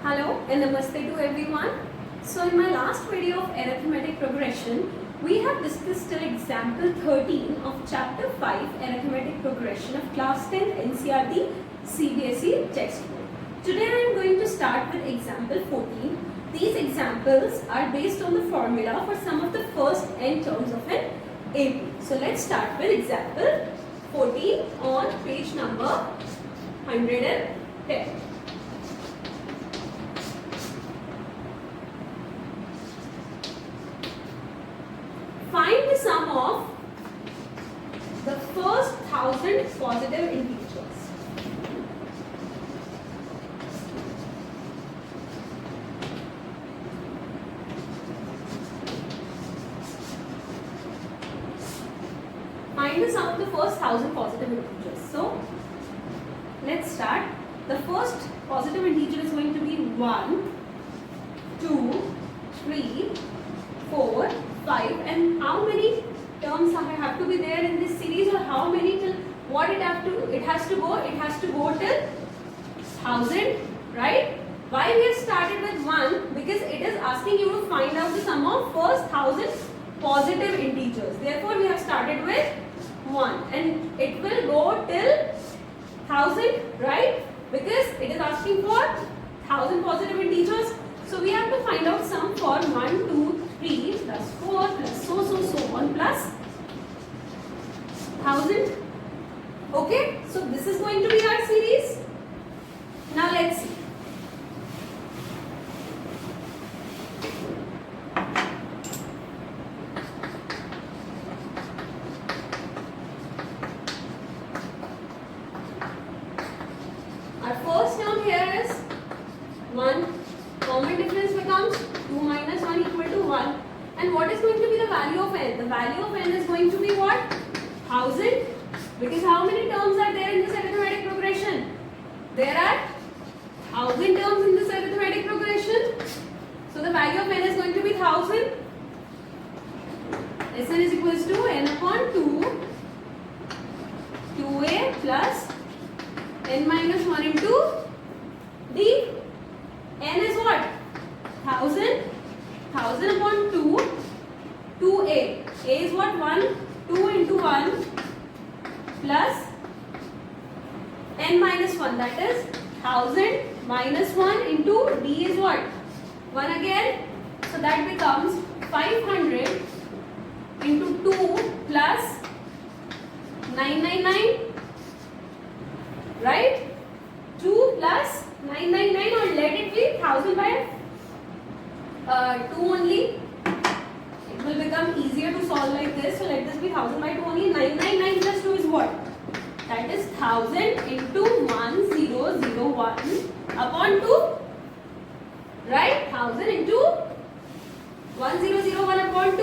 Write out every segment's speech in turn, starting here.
Hello and namaste to everyone. So in my last video of arithmetic progression, we have discussed till example 13 of chapter 5 arithmetic progression of class 10 NCERT CBSE textbook. Today I am going to start with example 14. These examples are based on the formula for some of the first n terms of an AP. So let's start with example 14 on page number 110. Find the sum of the first 1000 positive integers. Find the sum of the first 1000 positive integers. So, let's start. The first positive integer is going to be 1, 2, 3, 4, 5, and how many terms have to be there in this series, or how many till what it has to go till 1000, right? Why we have started with 1? Because it is asking you to find out the sum of first 1000 positive integers. Therefore we have started with 1 and it will go till 1000, right? Because it is asking for 1000 positive integers. So we have to find out sum for 1, 2, 3 plus 4 plus so on plus 1000. Okay, so this is going to be our series. Now let's see. Our first term here is 1. Common difference becomes 2 minus 1 equal to 1. And what is going to be the value of n? The value of n is going to be what? 1000. Because how many terms are there in this arithmetic progression? There are 1000 terms in this arithmetic progression. So the value of n is going to be 1000. Sn is equals to n upon 2, 2a plus n minus 1 into d. N is what? 1000. 1000 upon 2, 2a. A is what? 1. 2 into 1 plus n minus 1. That is 1000 minus 1 into d is what? 1 again. So that becomes 500 into 2 plus 999. Right? 2 plus 999, or let it be 1000 by 2 only. It will become easier to solve like this. So let this be 1000 by 2 only. 999 plus 2 is what? That is 1000 into 1001 upon 2. Right? 1000 into 1001 upon 2.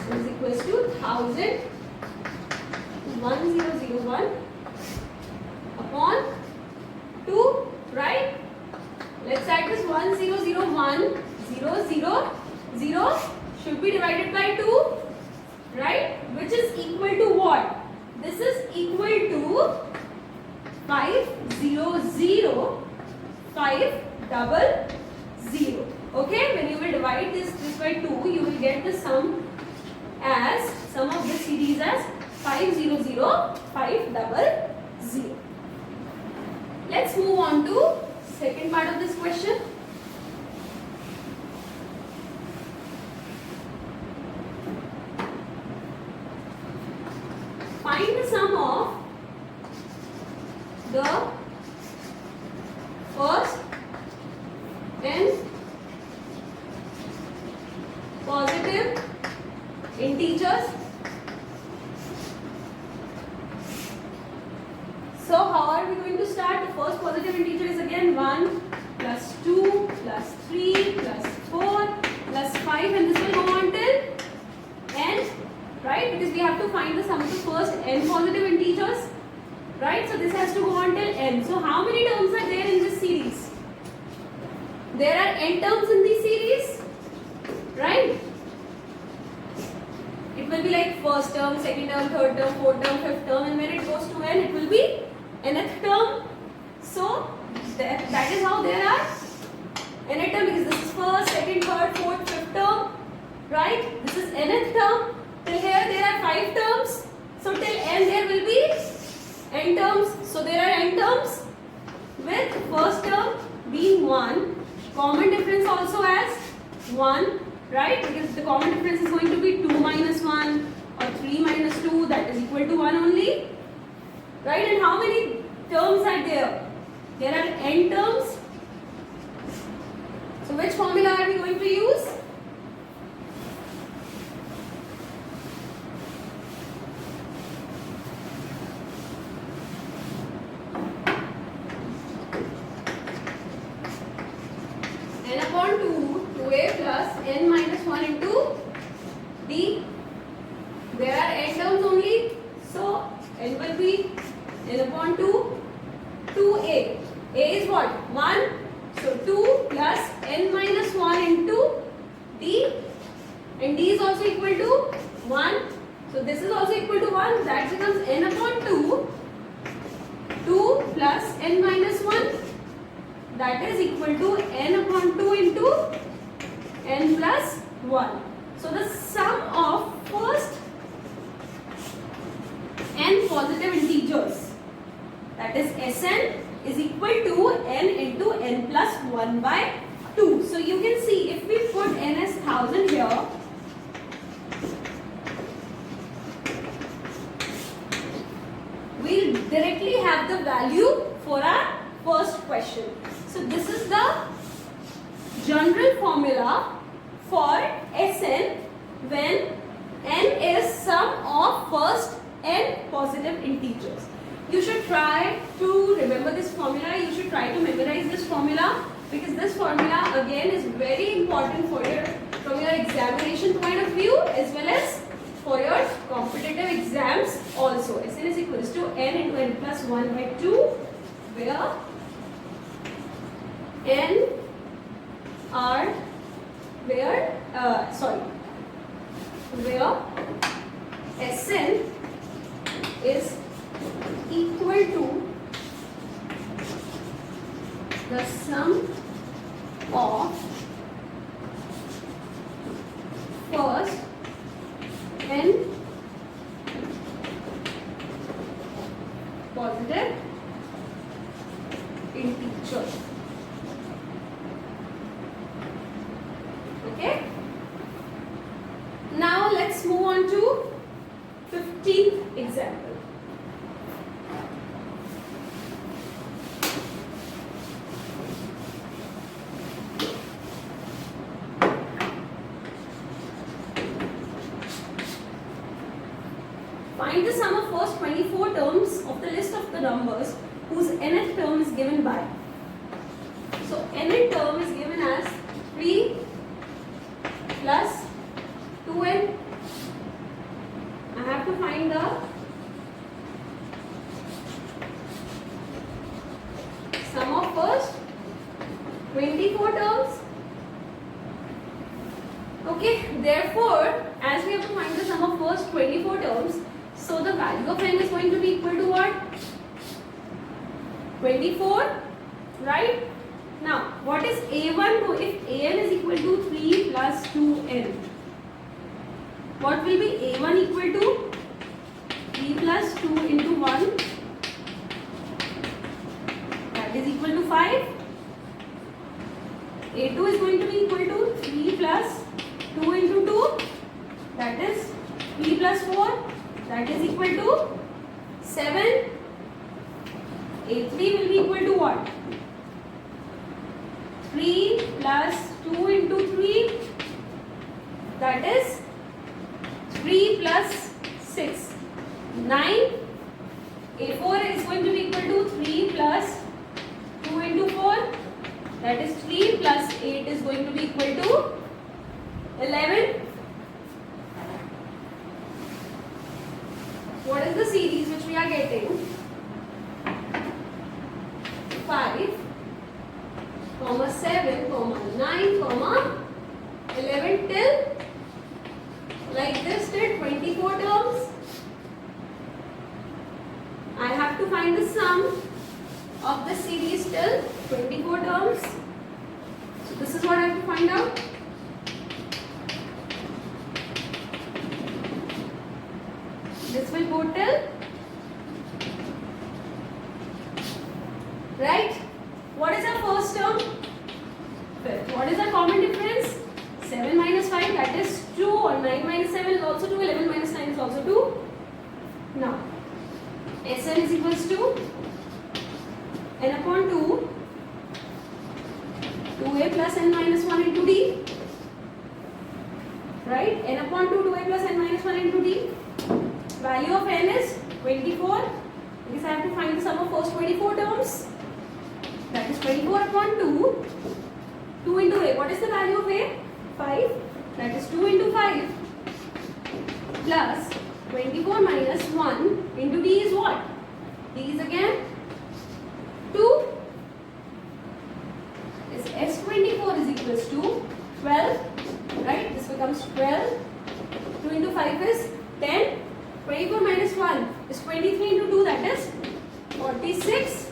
So is equals to 1000 1001 upon 2, right? Let's add this 1001, 000 should be divided by 2, right? Which is equal to what? This is equal to 500, 500. Okay, when you will divide this by 2, you will get the sum of this series as 500, 500. Let's move on to second part of this question. Find the sum of the first n positive integers. So how are we going to start? The first positive integer is again 1 plus 2 plus 3 plus 4 plus 5, and this will go on till n, right? Because we have to find the sum of the first n positive integers, right? So this has to go on till n. So how many terms are there in this series? There are n terms in this series, right? It will be like first term, second term, third term, fourth term, fifth term, and when it goes to n, it will be nth term. So that is how there are nth term, because this is first, second, third, fourth, fifth term, right? This is nth term. Till here there are 5 terms. So till n there will be n terms. So there are n terms with first term being 1. Common difference also as 1, right? Because the common difference is going to be 2 minus 1 or 3 minus 2, that is equal to 1 only, right? And how many terms are there? There are n terms. So which formula are we going to use? N upon 2, 2a plus n minus 1 into d. There are n terms only, so n will be n upon 2, 2a. A is what? 1. So 2 plus n minus 1 into d, and d is also equal to 1. So this is also equal to 1. That becomes n upon 2, 2 plus n minus 1. That is equal to n upon 2 into n plus 1. So the sum of first n positive integers, that is Sn, is equal to n into n plus 1 by 2. So you can see if we put n as 1000 here, we'll directly have the value for our first question. So this is the general formula for Sn when n is sum of first n positive integers. You should try to remember this formula. You should try to memorize this formula, because this formula again is very important for your, from your examination point of view as well as for your competitive exams also. Sn is equals to n into n plus 1 by 2, where n are where Sn is equal to the sum of first n positive integers. Okay. Now let's move on to 15th example. Find the sum of first 24 terms of the list of the numbers whose nth term is given by. So nth term is given as 3 plus 2n. I have to find the sum of first 24 terms. Okay, therefore, as we have to find the sum of first 24 terms, so the value of n is going to be equal to what? 24, right? Now, what is a1? If an is equal to 3 plus 2n, what will be a1 equal to? 3 plus 2 into 1, that is equal to 5. a2 is going to be equal to 3 plus 2 into 2, that is 3 plus 4, that is equal to 7. a3 will be equal to what? 3 plus 2 into 3, that is 3 plus 6, 9. a4 is going to be equal to 3 plus 2 into 4, that is 3 plus 8 is going to be equal to 11. What is the series which we are getting? 5, 7, 9, 11 till like this till 24 terms. I have to find the sum of the series till 24 terms. So this is what I have to find out. This will go till, right? What is our first term? Fifth. What is our common difference? 7 minus 5, that is 2, or 9 minus 7 is also 2, 11 minus 9 is also 2. Now, Sn is equals to n upon 2, 2a plus n minus 1 into d. Right? N upon 2, 2a plus n minus 1 into d. Value of n is 24, because I have to find the sum of first 24 terms. That is 24 upon 2. 2 into a. What is the value of a? 5. That is 2 into 5 plus 24 minus 1 into d is what? D is again 2. Is S24 is equals to 12. Right? This becomes 12. 2 into 5 is 10. 24 minus 1 is 23 into 2, that is 46.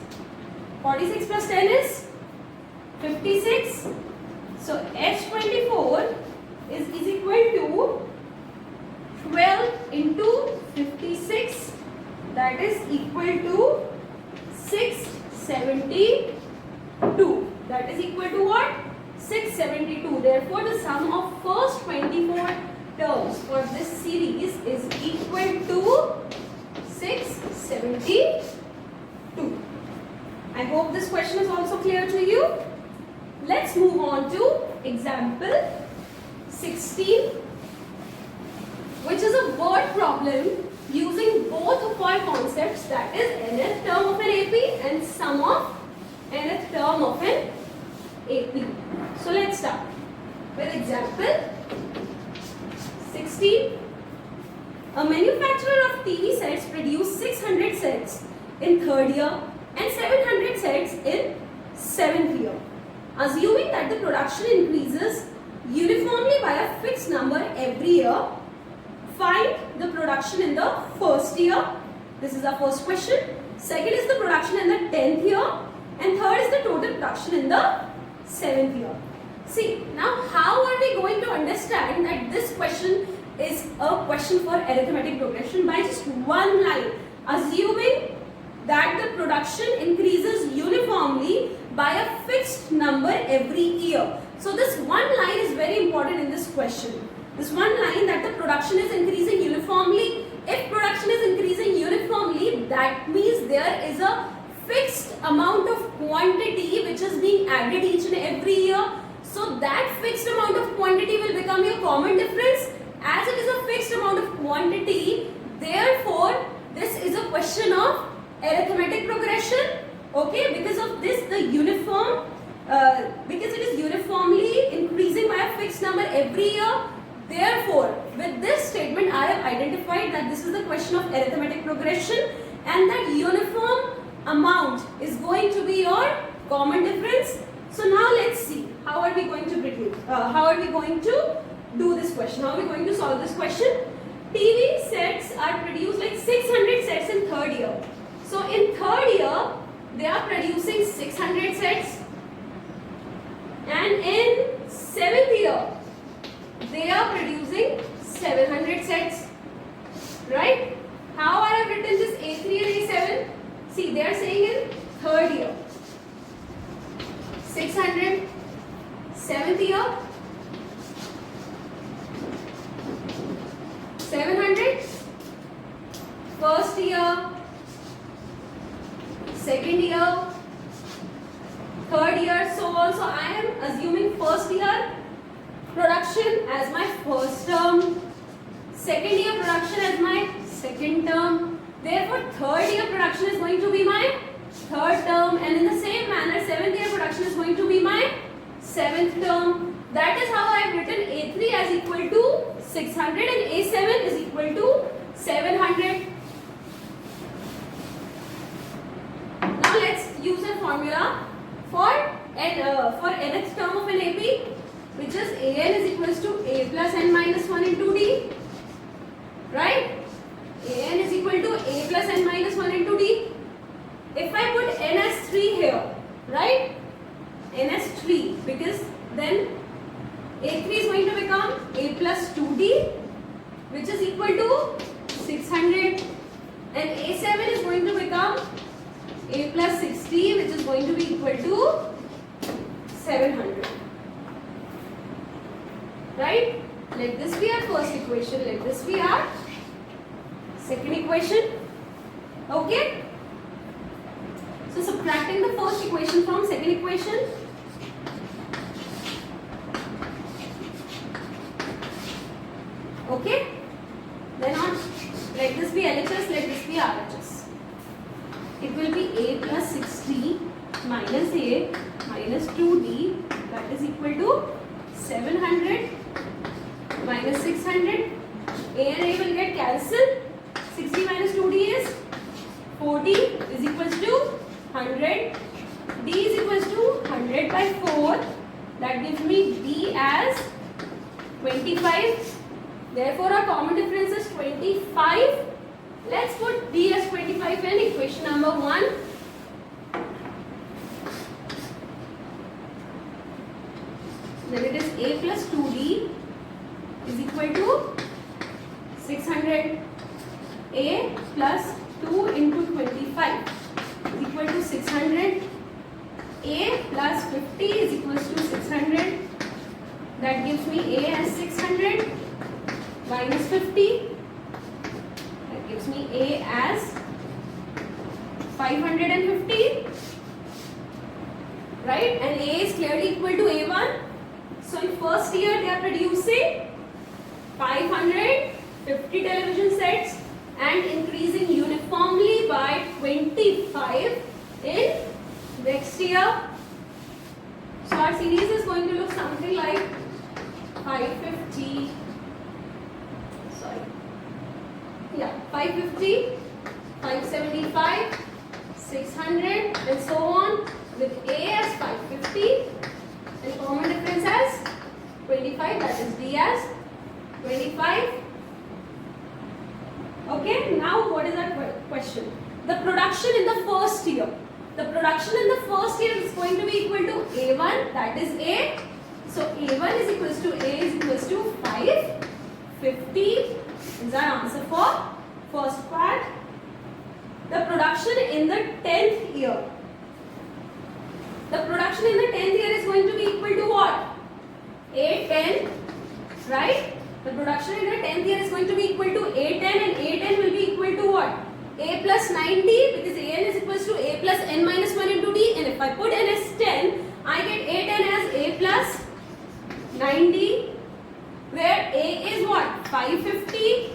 46 plus 10 is 56. So H24 is equal to 12 into 56, that is equal to 672. That is equal to what? 672. Therefore, the sum of first 24 terms for this series is equal to 672. I hope this question is also clear to you. Let's move on to example 16, which is a word problem using both of our concepts, that is nth term of an AP and sum of nth term of an AP. So let's start with example 16. A manufacturer of TV sets produced 600 sets in third year and 700 sets in 7th year. Assuming that the production increases uniformly by a fixed number every year, find the production in the first year. This is our first question. Second is the production in the 10th year. And third is the total production in the 7th year. See, now how are we going to understand that this question is a question for arithmetic progression? By just one line, assuming that the production increases uniformly by a fixed number every year. So this one line is very important in this question. This one line, that the production is increasing uniformly. If production is increasing uniformly, that means there is a fixed amount of quantity which is being added each and every year. So that fixed amount of quantity will become your common difference. As it is a fixed amount of quantity, therefore this is a question of arithmetic progression. Okay, because of this, the uniform, because it is uniformly increasing by a fixed number every year. Therefore, with this statement, I have identified that this is the question of arithmetic progression, and that uniform amount is going to be your common difference. So now let's see how are we going to produce, how are we going to do this question, how are we going to solve this question. TV sets are produced like 600 sets in third year. So in third year, they are producing 600 sets, and in 7th year, they are producing 700 sets, right? How I have written this A3 and A7? See, they are saying in third year, 600, 7th year, 700, first year, second year, third year, so on. So I am assuming first year production as my first term, second year production as my second term. Therefore, third year production is going to be my third term, and in the same manner, 7th year production is going to be my 7th term. That is how I have written A3 as equal to 600 and A7 is equal to 700. Now let's use a formula for nth term of an AP, which is An is equals to A plus n minus 1 into D. Right? An is equal to A plus n minus 1 into D. I put n as 3 here, right? N as 3, because then A3 is going to become A plus 2D, which is equal to 600, and A7 is going to become A plus 60, which is going to be equal to 700. Right? Let this be our first equation. Let this be our second equation. Okay? So subtracting the first equation from second equation. Okay? Then on, let this be LHS, let this be RHS. It will be A plus 60 minus A minus 2D, that is equal to 700 minus 600. A and A will get cancelled. 60 minus 2D is 40 is equals to 100. D is equals to 100 by 4. That gives me D as 25. Therefore, our common difference is 25. Let's put D as 25 in equation number 1. Then it is A plus 2D is equal to 600. A plus 2 into 25 is equal to 600. A plus 50 is equals to 600. That gives me A as 600 minus 50. That gives me A as 550. Right? And A is clearly equal to A1. So in first year they are producing 550 television sets and increasing uniformly by 25 in next year. So our series is going to look something like 550, 550, 575, 600 and so on, with A as 550 and common difference as 25, that is D as 25. Okay, now what is our question? The production in the first year. The production in the first year is going to be equal to A1, that is A. So A1 is equals to A is equals to 550 is our answer for first part. The production in the 10th year. The production in the 10th year is going to be equal to what? A10, right? The production in the 10th year is going to be equal to A10, and A10 will be equal to what? A plus 90, because An is equals to A plus n minus 1 into D, and if I put n as 10, I get A10 as A plus 90, where A is what? 550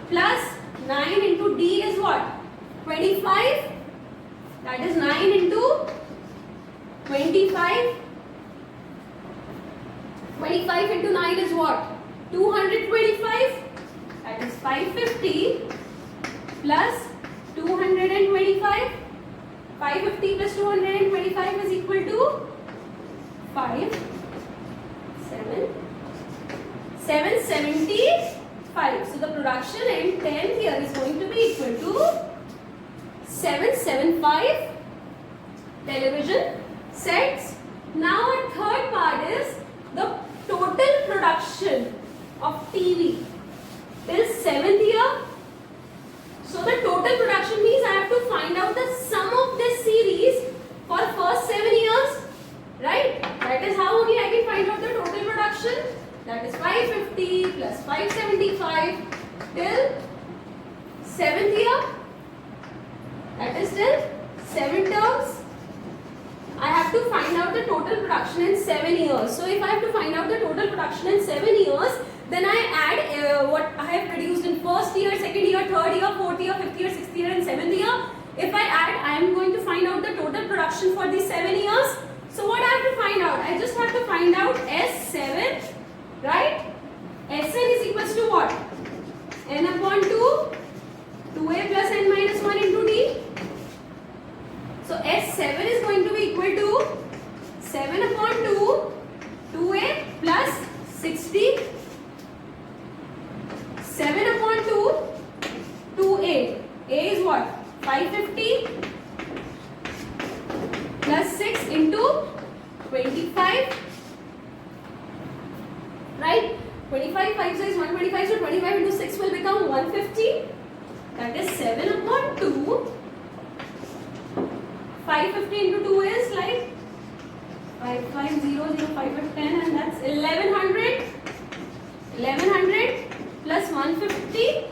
plus 9 into D is what? 25. That is 9 into 25. 25 into 9 is what? 225. That is 550 plus 225. 550 plus 225 is equal to 775. So the production in 10th year is going to be equal to 775 television sets. Now our third part is the total production of TV till 7th year. So the total production means I have to find out the sum of this series for first 7 years, right? That is how only I can find out the total production. That is 550 plus 575 till 7th year. That is till 7 terms. I have to find out the total production in 7 years. So if I have to find out the total production in 7 years, then I add what I have produced in first year, second year, third year, fourth year, fifth year, sixth year and 7th year. If I add, I am going to find out the total production for these 7 years. So what I have to find out? I just have to find out S7, right? Sn is equals to what? N upon 2, 2a plus n minus 1 into D. So S7 is going to be equal to 7 upon 2, 2a plus 60. 7 upon 2, 2a. A is what? 550 150, that is 7 upon 2. 550 into 2 is like 5500, 510, and that's 1100. 1100 plus 150.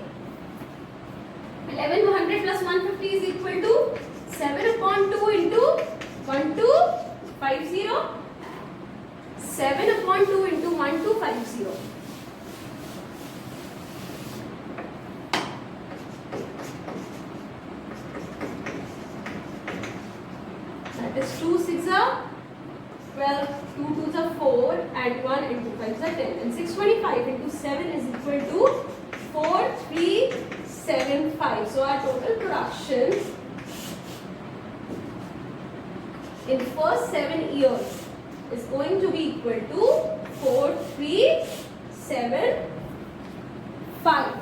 1100 plus 150 is equal to 7 upon 2 into 1250. 7 upon 2 into 1250. That is 2 6 are 12, 2 2s are 4, and 1 into 5 are 10. And 625 into 7 is equal to 4375. So our total production in first 7 years is going to be equal to 4375.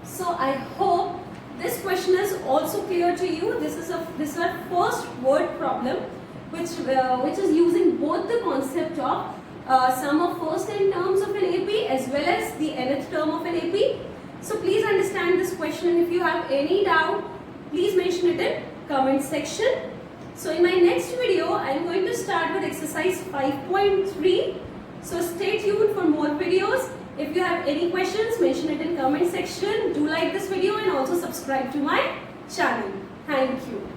So I hope this question is also clear to you. This is our first word problem which is using both the concept of sum of first n terms of an AP as well as the nth term of an AP. So please understand this question. If you have any doubt, please mention it in comment section. So in my next video, I am going to start with exercise 5.3. So stay tuned for more videos. If you have any questions, mention it in comment section. Do like this video and also subscribe to my channel. Thank you.